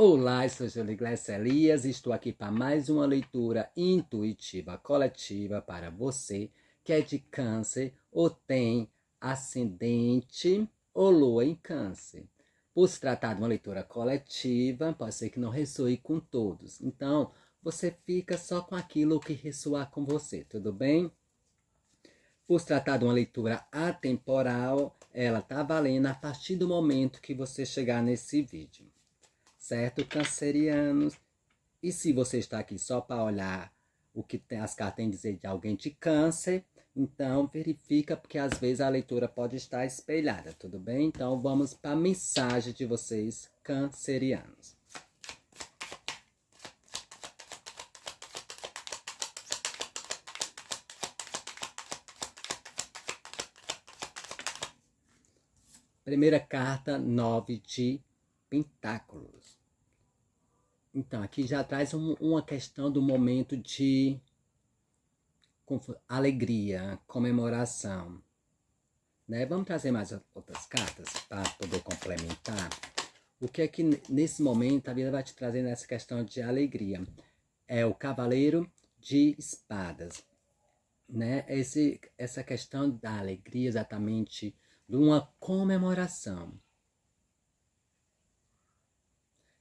Olá, eu sou Júlio Iglesias Elias e estou aqui para mais uma leitura intuitiva coletiva para você que é de câncer ou tem ascendente ou lua em câncer. Por se tratar de uma leitura coletiva, pode ser que não ressoe com todos. Então, você fica só com aquilo que ressoar com você, tudo bem? Por se tratar de uma leitura atemporal, ela está valendo a partir do momento que você chegar nesse vídeo. Certo, cancerianos? E se você está aqui só para olhar o que as cartas têm a dizer de alguém de câncer, então verifica, porque às vezes a leitura pode estar espelhada, tudo bem? Então vamos para a mensagem de vocês, cancerianos. Primeira carta, 9 de Pentáculos. Então, aqui já traz uma questão do momento de alegria, comemoração. Né? Vamos trazer mais outras cartas para poder complementar. O que é que nesse momento a vida vai te trazer nessa questão de alegria? É o Cavaleiro de Espadas. Né? Essa questão da alegria, exatamente, de uma comemoração.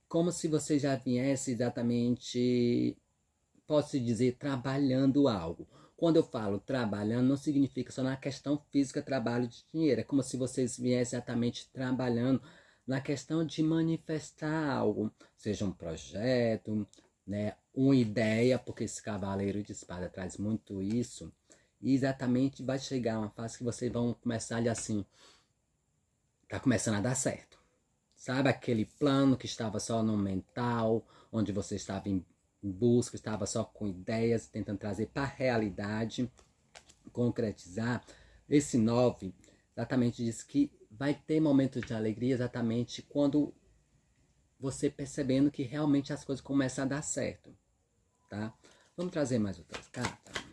Como se você já viesse exatamente, posso dizer, trabalhando algo. Quando eu falo trabalhando, não significa só na questão física, trabalho de dinheiro. É como se vocês viessem exatamente trabalhando na questão de manifestar algo. Seja um projeto, né, uma ideia, porque esse Cavaleiro de Espada traz muito isso. E exatamente vai chegar uma fase que vocês vão começar ali assim, tá começando a dar certo. Sabe aquele plano que estava só no mental, onde você estava em busca, estava só com ideias, tentando trazer para a realidade, concretizar. Esse 9 exatamente diz que vai ter momentos de alegria exatamente quando você percebendo que realmente as coisas começam a dar certo, tá? Vamos trazer mais outras cartas.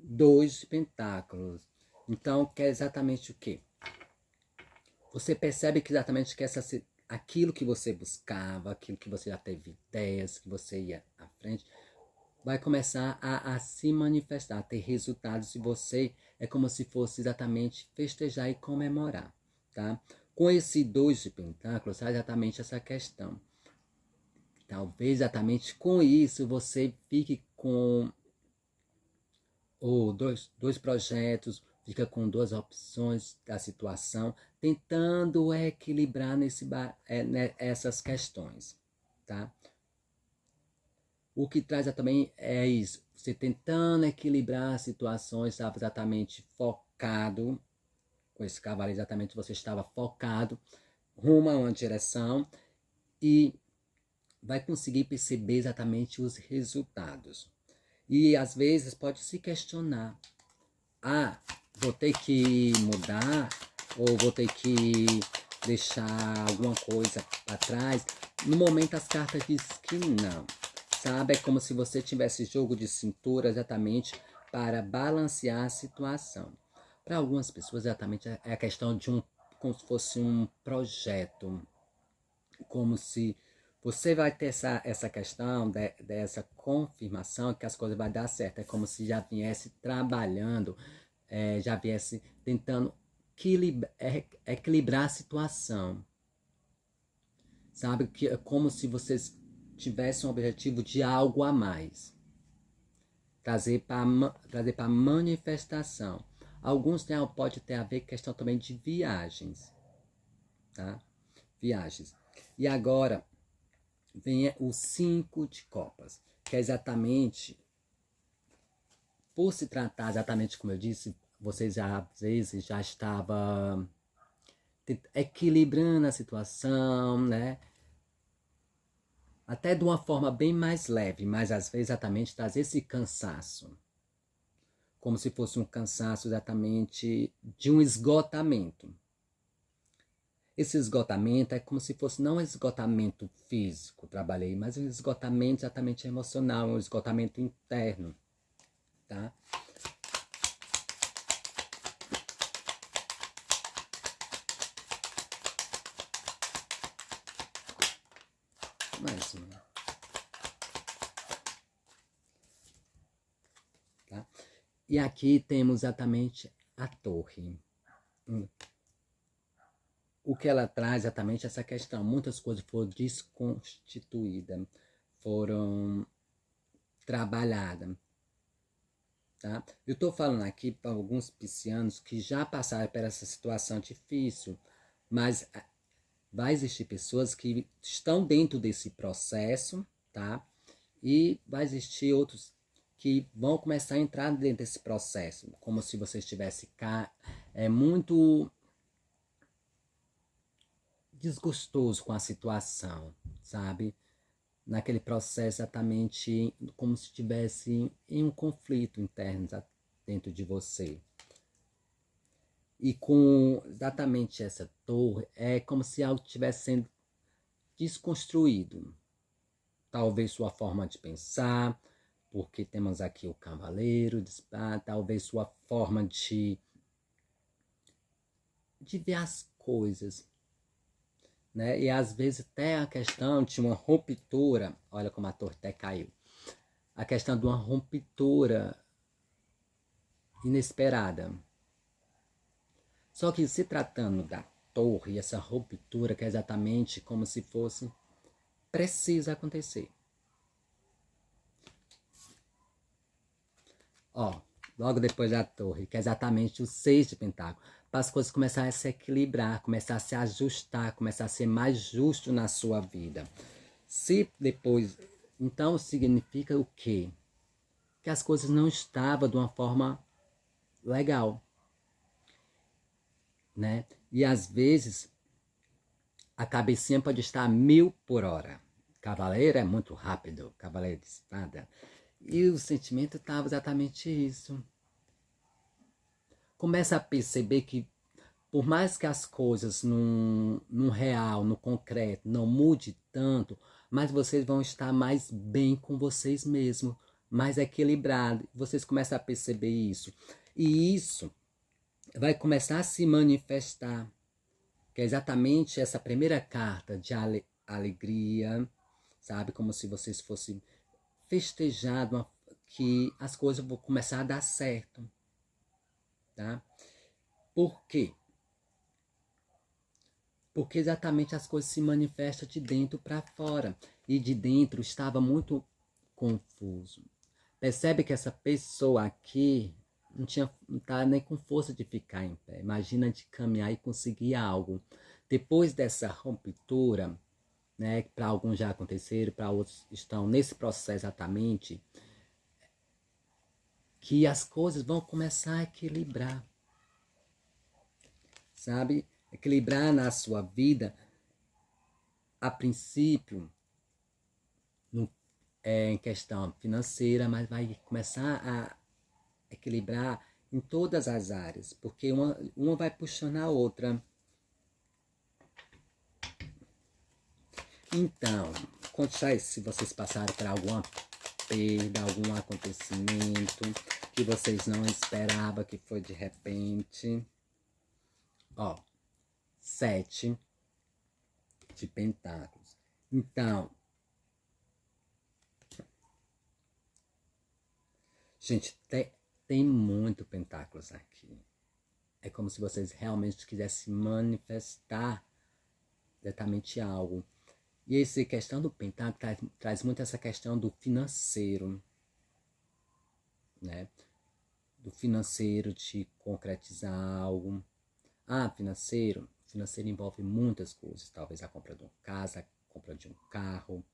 Dois de Pentáculos. Então, quer exatamente o quê? Você percebe que exatamente que aquilo que você buscava, aquilo que você já teve ideias, que você ia à frente, vai começar a se manifestar, a ter resultados, e você é como se fosse exatamente festejar e comemorar, tá? Com esse 2 de Pentáculos, é exatamente essa questão. Talvez exatamente com isso você fique com dois projetos, fica com duas opções da situação, tentando equilibrar essas questões, tá? O que traz também é isso, você tentando equilibrar as situações, estava exatamente focado, com esse cavalo exatamente você estava focado rumo a uma direção e vai conseguir perceber exatamente os resultados. E às vezes pode se questionar, vou ter que mudar, ou vou ter que deixar alguma coisa para trás. No momento as cartas dizem que não, sabe? É como se você tivesse jogo de cintura exatamente para balancear a situação. Para algumas pessoas exatamente é a questão de como se fosse um projeto, como se você vai ter essa questão dessa confirmação que as coisas vão dar certo. É como se já viesse trabalhando, já viesse tentando equilibrar a situação. Sabe? Que é como se vocês tivessem um objetivo de algo a mais. Trazer para manifestação. Alguns pode ter a ver com questão também de viagens. Tá? Viagens. E agora vem o 5 de copas, que é exatamente, por se tratar exatamente como eu disse, vocês já, às vezes já estavam equilibrando a situação, né? Até de uma forma bem mais leve, mas às vezes exatamente traz esse cansaço. Como se fosse um cansaço exatamente de um esgotamento. Esse esgotamento é como se fosse não um esgotamento físico, trabalhei, mas um esgotamento exatamente emocional, um esgotamento interno, tá? Mais uma. Tá? E aqui temos exatamente a torre. O que ela traz exatamente essa questão. Muitas coisas foram desconstituídas, foram trabalhadas. Tá? Eu estou falando aqui para alguns piscianos que já passaram por essa situação difícil, mas vai existir pessoas que estão dentro desse processo, tá? E vai existir outros que vão começar a entrar dentro desse processo, como se você estivesse muito desgostoso com a situação, sabe? Naquele processo exatamente como se estivesse em um conflito interno dentro de você. E com exatamente essa torre, é como se algo estivesse sendo desconstruído. Talvez sua forma de pensar, porque temos aqui o cavaleiro de espada, talvez sua forma de ver as coisas, né? E às vezes até a questão de uma ruptura, olha como a torre até caiu, a questão de uma ruptura inesperada. Só que se tratando da torre, essa ruptura que é exatamente como se fosse precisa acontecer. Ó, logo depois da torre, que é exatamente o 6 de pentáculo, para as coisas começarem a se equilibrar, começar a se ajustar, começar a ser mais justo na sua vida. Se depois, então significa o quê? Que as coisas não estavam de uma forma legal, né? E às vezes a cabecinha pode estar a 1000 por hora. Cavaleiro é muito rápido, cavaleiro de espada. E o sentimento estava exatamente isso. Começa a perceber que por mais que as coisas no real, no concreto, não mude tanto, mas vocês vão estar mais bem com vocês mesmos, mais equilibrados. Vocês começam a perceber isso. E isso vai começar a se manifestar, que é exatamente essa primeira carta de alegria, sabe? Como se vocês fossem festejar que as coisas vão começar a dar certo, tá? Por quê? Porque exatamente as coisas se manifestam de dentro para fora. E de dentro estava muito confuso. Percebe que essa pessoa aqui não tá nem com força de ficar em pé. Imagina de caminhar e conseguir algo. Depois dessa ruptura, né, para alguns já aconteceram, para outros estão nesse processo exatamente, que as coisas vão começar a equilibrar. Sabe? Equilibrar na sua vida, a princípio, em questão financeira, mas vai começar a equilibrar em todas as áreas, porque uma vai puxando a outra. Então, conte aí se vocês passaram por alguma perda, algum acontecimento que vocês não esperavam, que foi de repente. Ó, 7 de pentáculos. Então, gente, tem muito pentáculos aqui. É como se vocês realmente quisessem manifestar diretamente algo. E essa questão do pentáculo traz muito essa questão do financeiro, né? Do financeiro, de concretizar algo. Financeiro envolve muitas coisas. Talvez a compra de uma casa, a compra de um carro.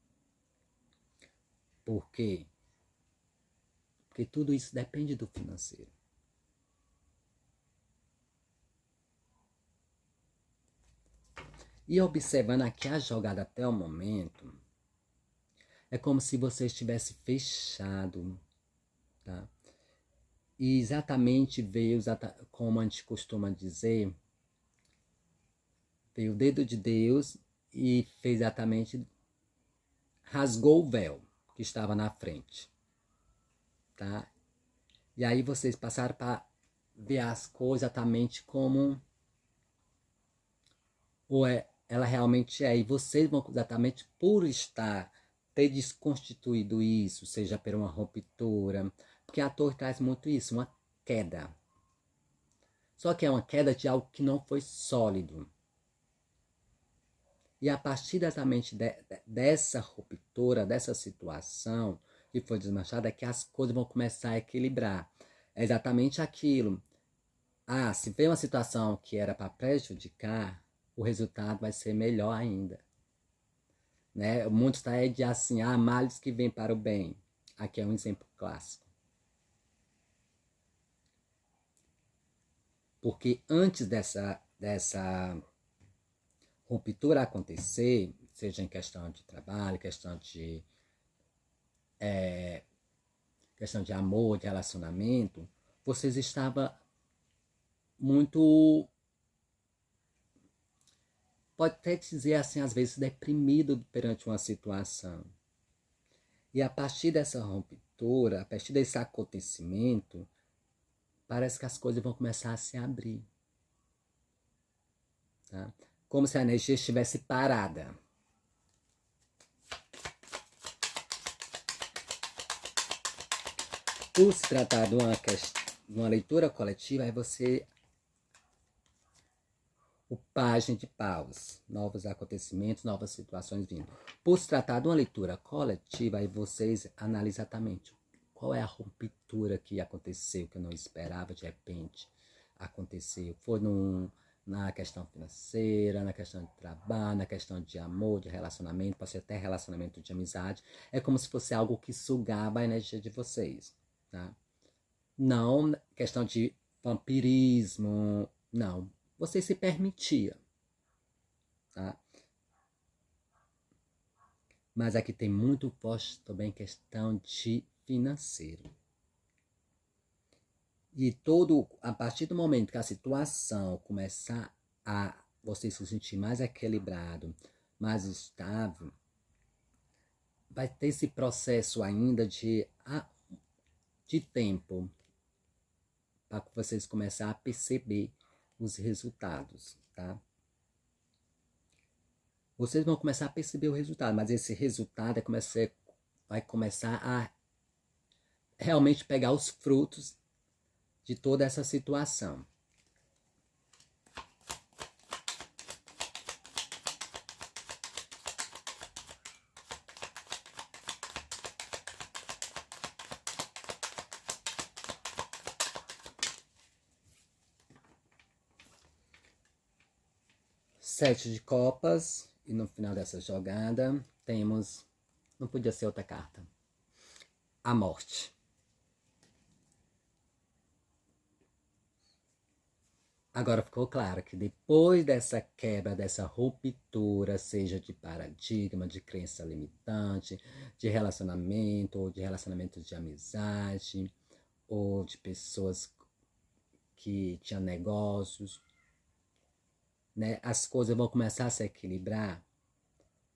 Por quê? Porque tudo isso depende do financeiro. E observando aqui a jogada até o momento, é como se você estivesse fechado, tá? E exatamente veio, como a gente costuma dizer, veio o dedo de Deus e fez exatamente, rasgou o véu que estava na frente, tá? E aí vocês passaram para ver as coisas exatamente como ela realmente é. E vocês vão exatamente por ter desconstituído isso, seja por uma ruptura, porque a torre traz muito isso, uma queda. Só que é uma queda de algo que não foi sólido. E a partir exatamente dessa ruptura, dessa situação que foi desmanchada, é que as coisas vão começar a equilibrar. É exatamente aquilo. Ah, se vem uma situação que era para prejudicar, o resultado vai ser melhor ainda. Né? O mundo está aí de assim, males que vêm para o bem. Aqui é um exemplo clássico. Porque antes dessa ruptura acontecer, seja em questão de trabalho, questão de amor, de relacionamento, vocês estavam muito, pode até dizer assim, às vezes deprimido perante uma situação. E a partir dessa ruptura, a partir desse acontecimento, parece que as coisas vão começar a se abrir. Tá? Como se a energia estivesse parada. Por se tratar de uma leitura coletiva, aí você... O página de paus, novos acontecimentos, novas situações vindo. Por se tratar de uma leitura coletiva, aí vocês analisam exatamente qual é a ruptura que aconteceu, que eu não esperava, de repente aconteceu. Foi na questão financeira, na questão de trabalho, na questão de amor, de relacionamento, pode ser até relacionamento de amizade. É como se fosse algo que sugava a energia de vocês. Tá? Não questão de vampirismo, não. Você se permitia. Tá? Mas aqui tem muito forte também questão de financeiro. E a partir do momento que a situação começar a você se sentir mais equilibrado, mais estável, vai ter esse processo ainda de tempo para vocês começar a perceber os resultados, tá? Vocês vão começar a perceber o resultado, mas esse resultado vai começar a realmente pegar os frutos de toda essa situação. Sete de copas, e no final dessa jogada temos, não podia ser outra carta, a morte. Agora ficou claro que depois dessa quebra, dessa ruptura, seja de paradigma, de crença limitante, de relacionamento, ou de relacionamento de amizade, ou de pessoas que tinham negócios, né? As coisas vão começar a se equilibrar.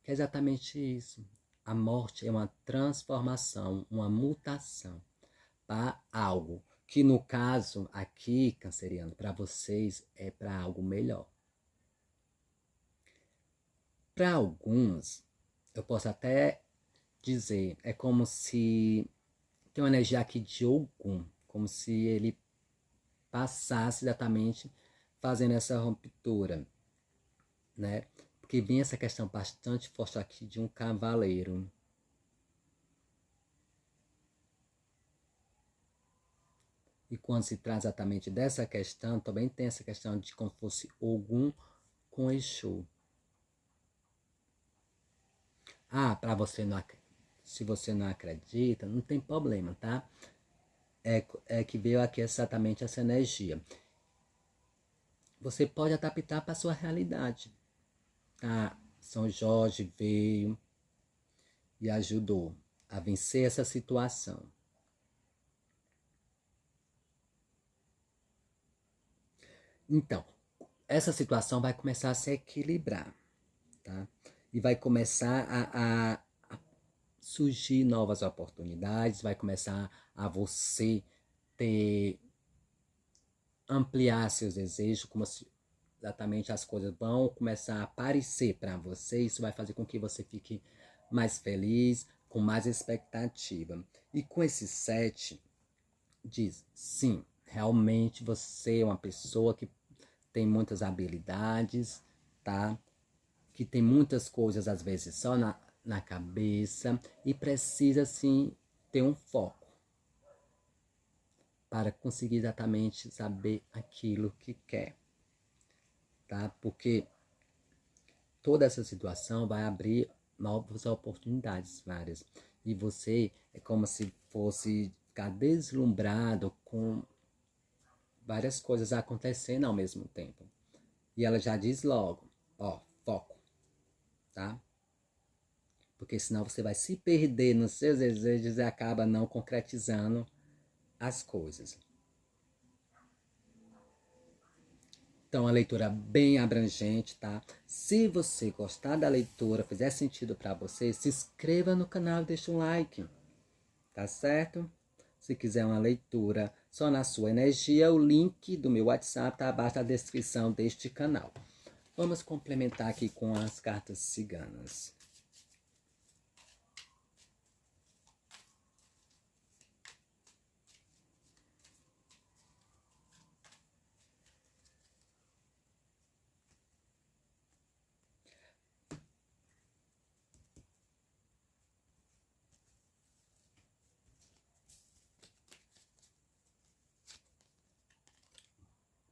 Que é exatamente isso. A morte é uma transformação, uma mutação para algo que, no caso aqui, canceriano, para vocês é para algo melhor. Para alguns, eu posso até dizer, é como se tem uma energia aqui de Ogum, como se ele passasse exatamente fazendo essa ruptura, né? Porque vem essa questão bastante forte aqui de um cavaleiro. E quando se trata exatamente dessa questão, também tem essa questão de como fosse Ogum com Exu. Para você não se você não acredita, não tem problema, tá? É que veio aqui exatamente essa energia. Você pode adaptar para a sua realidade. São Jorge veio e ajudou a vencer essa situação. Então, essa situação vai começar a se equilibrar, tá? E vai começar a surgir novas oportunidades, vai começar a você ampliar seus desejos, como se exatamente as coisas vão começar a aparecer para você. Isso vai fazer com que você fique mais feliz, com mais expectativa. E com esse 7, diz, sim, realmente você é uma pessoa que tem muitas habilidades, tá? Que tem muitas coisas, às vezes, só na cabeça e precisa, sim, ter um foco para conseguir exatamente saber aquilo que quer, tá? Porque toda essa situação vai abrir novas oportunidades várias. E você é como se fosse ficar deslumbrado com várias coisas acontecendo ao mesmo tempo. E ela já diz logo, ó, foco, tá? Porque senão você vai se perder nos seus desejos e acaba não concretizando as coisas. Então, a leitura bem abrangente, tá? Se você gostar da leitura, fizer sentido para você, se inscreva no canal e deixa um like, tá certo? Se quiser uma leitura só na sua energia, o link do meu WhatsApp tá abaixo da descrição deste canal. Vamos complementar aqui com as cartas ciganas.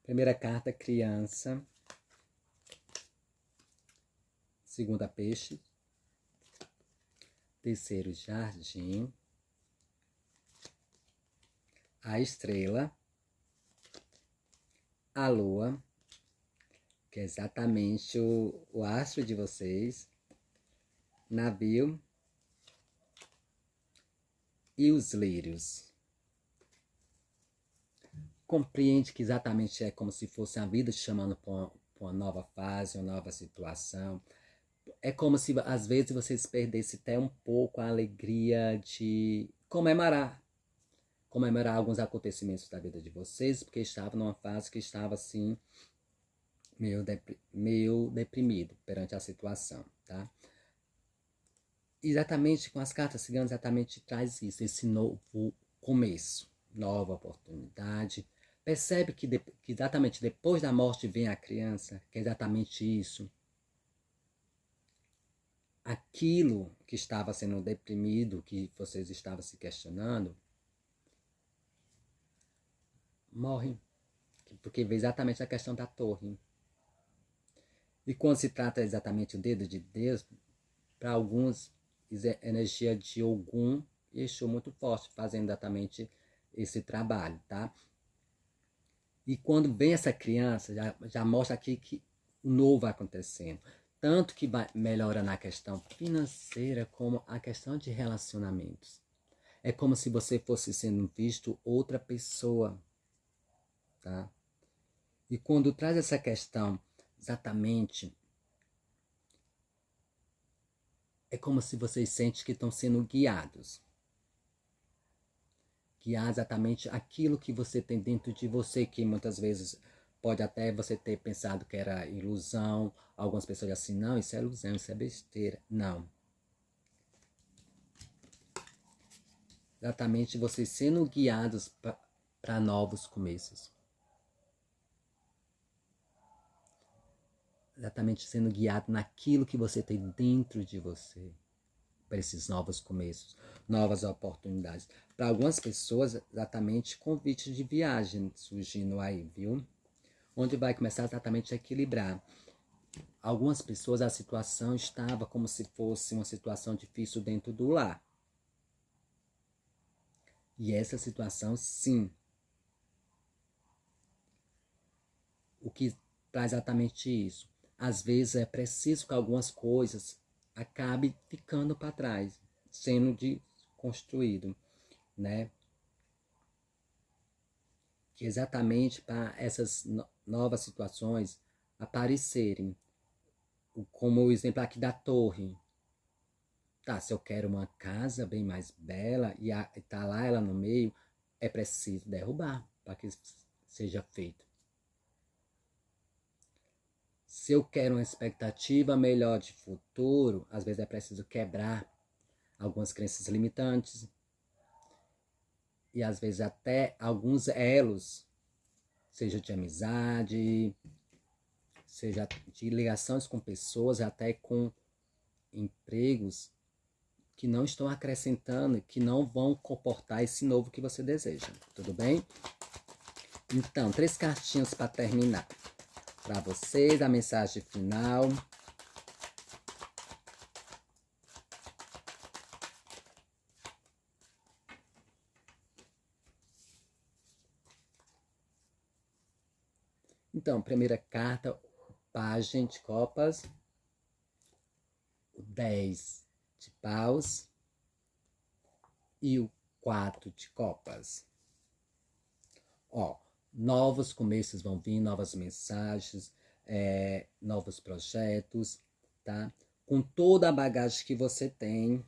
Primeira carta, criança. Segunda, peixe. Terceiro, jardim. A estrela. A lua, que é exatamente o astro de vocês. Navio. E os lírios. Compreende que exatamente é como se fosse a vida te chamando para uma nova fase, uma nova situação. É como se às vezes vocês perdessem até um pouco a alegria de comemorar alguns acontecimentos da vida de vocês, porque estavam numa fase que estava assim meio deprimido perante a situação, tá? Exatamente com as cartas ciganas, exatamente traz isso, esse novo começo, nova oportunidade. Percebe que exatamente depois da morte vem a criança, que é exatamente isso. Aquilo que estava sendo deprimido, que vocês estavam se questionando, morre. Porque vê exatamente a questão da torre. E quando se trata exatamente do dedo de Deus, para alguns, é energia de Ogum e Exu muito forte, fazendo exatamente esse trabalho, tá? E quando vem essa criança, já mostra aqui que o novo vai acontecendo. Tanto que vai melhora na questão financeira, como a questão de relacionamentos. É como se você fosse sendo visto outra pessoa, tá? E quando traz essa questão, exatamente, é como se vocês sentem que estão sendo guiados. Guiar exatamente aquilo que você tem dentro de você, que muitas vezes pode até você ter pensado que era ilusão. Algumas pessoas dizem assim, não, isso é ilusão, isso é besteira. Não. Exatamente vocês sendo guiados para novos começos. Exatamente sendo guiado naquilo que você tem dentro de você. Para esses novos começos, novas oportunidades. Para algumas pessoas, exatamente convites de viagem surgindo aí, viu? Onde vai começar exatamente a equilibrar. Algumas pessoas a situação estava como se fosse uma situação difícil dentro do lar. E essa situação, sim. O que traz exatamente isso? Às vezes é preciso que algumas coisas acabem ficando para trás, sendo desconstruído, né? Que exatamente para essas novas situações aparecerem, como o exemplo aqui da torre. Tá, se eu quero uma casa bem mais bela e tá lá ela no meio, é preciso derrubar para que seja feito. Se eu quero uma expectativa melhor de futuro, às vezes é preciso quebrar algumas crenças limitantes e às vezes até alguns elos, seja de amizade, seja de ligações com pessoas, até com empregos que não estão acrescentando, que não vão comportar esse novo que você deseja. Tudo bem? Então, 3 cartinhas para terminar. Para vocês, a mensagem final. Então, primeira carta, Pajem de Copas, o 10 de Paus e o 4 de Copas. Ó, novos começos vão vir, novas mensagens, novos projetos, tá? Com toda a bagagem que você tem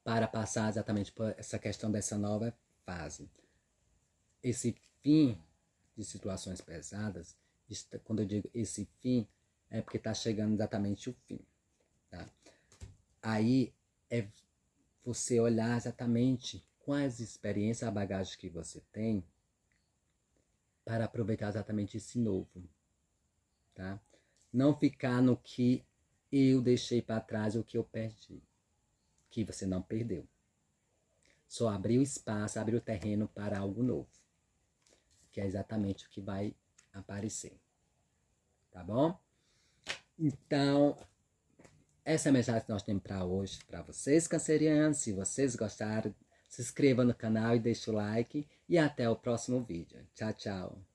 para passar exatamente por essa questão dessa nova fase. Esse fim de situações pesadas, quando eu digo esse fim, é porque está chegando exatamente o fim, tá? Aí é você olhar exatamente quais experiências, a bagagem que você tem para aproveitar exatamente esse novo, tá? Não ficar no que eu deixei para trás, o que eu perdi, que você não perdeu. Só abrir o espaço, abrir o terreno para algo novo, que é exatamente o que vai aparecer, tá bom? Então, essa é a mensagem que nós temos para hoje, para vocês cancerianos. Se vocês gostaram, se inscreva no canal e deixe o like. E até o próximo vídeo. Tchau, tchau.